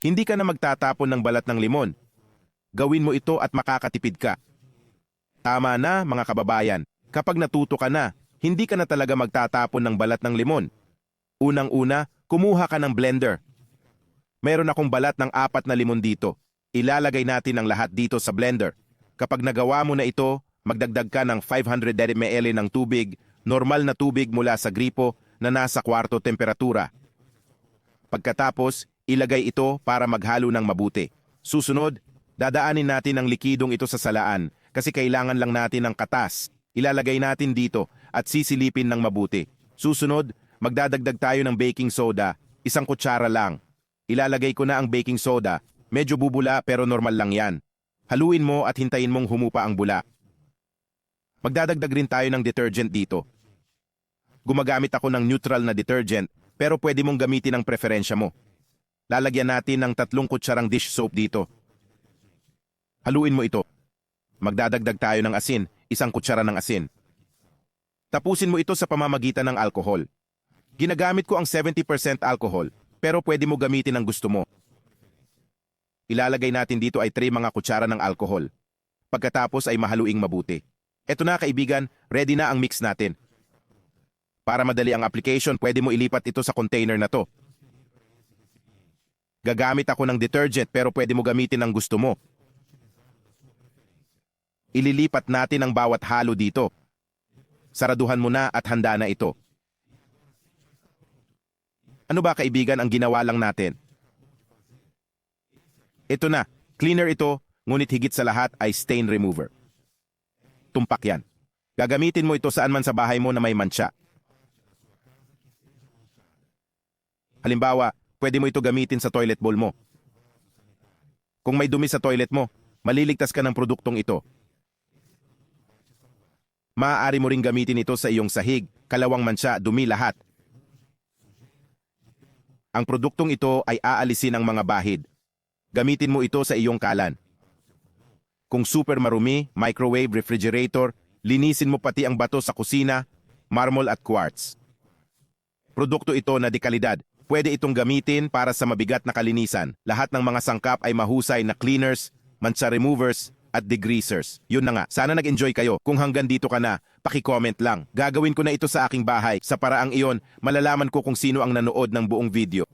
Hindi ka na magtatapon ng balat ng limon. Gawin mo ito at makakatipid ka. Tama na, mga kababayan. Kapag natuto ka na, hindi ka na talaga magtatapon ng balat ng limon. Unang-una, kumuha ka ng blender. Meron akong balat ng 4 na limon dito. Ilalagay natin ang lahat dito sa blender. Kapag nagawa mo na ito, magdagdag ka ng 500 ml ng tubig, normal na tubig mula sa gripo na nasa kwarto temperatura. Pagkatapos, ilagay ito para maghalo ng mabuti. Susunod, dadaanin natin ang likidong ito sa salaan kasi kailangan lang natin ng katas. Ilalagay natin dito at sisilipin ng mabuti. Susunod, magdadagdag tayo ng baking soda, 1 kutsara lang. Ilalagay ko na ang baking soda, medyo bubula pero normal lang yan. Haluin mo at hintayin mong humupa ang bula. Magdadagdag rin tayo ng detergent dito. Gumagamit ako ng neutral na detergent pero pwede mong gamitin ang preferensya mo. Lalagyan natin ng 3 kutsarang dish soap dito. Haluin mo ito. Magdadagdag tayo ng asin, 1 kutsara ng asin. Tapusin mo ito sa pamamagitan ng alcohol. Ginagamit ko ang 70% alcohol, pero pwede mo gamitin ang gusto mo. Ilalagay natin dito ay 3 mga kutsara ng alcohol. Pagkatapos ay mahaluing mabuti. Eto na kaibigan, ready na ang mix natin. Para madali ang application, pwede mo ilipat ito sa container na to. Gagamit ako ng detergent pero pwede mo gamitin ang gusto mo. Ililipat natin ang bawat halo dito. Saraduhan mo na at handa na ito. Ano ba kaibigan ang ginawa lang natin? Ito na, cleaner ito, ngunit higit sa lahat ay stain remover. Tumpak yan. Gagamitin mo ito saan man sa bahay mo na may mancha. Halimbawa, pwede mo ito gamitin sa toilet bowl mo. Kung may dumi sa toilet mo, maliligtas ka ng produktong ito. Maaari mo ring gamitin ito sa iyong sahig, kalawang mancha, dumi lahat. Ang produktong ito ay aalisin ang mga bahid. Gamitin mo ito sa iyong kalan. Kung super marumi, microwave, refrigerator, linisin mo pati ang bato sa kusina, marmol at quartz. Produkto ito na dekalidad. Pwede itong gamitin para sa mabigat na kalinisan. Lahat ng mga sangkap ay mahusay na cleaners, mancha removers, at degreasers. Yun na nga, sana nag-enjoy kayo. Kung hanggang dito ka na, paki-comment lang. Gagawin ko na ito sa aking bahay. Sa paraang iyon, malalaman ko kung sino ang nanood ng buong video.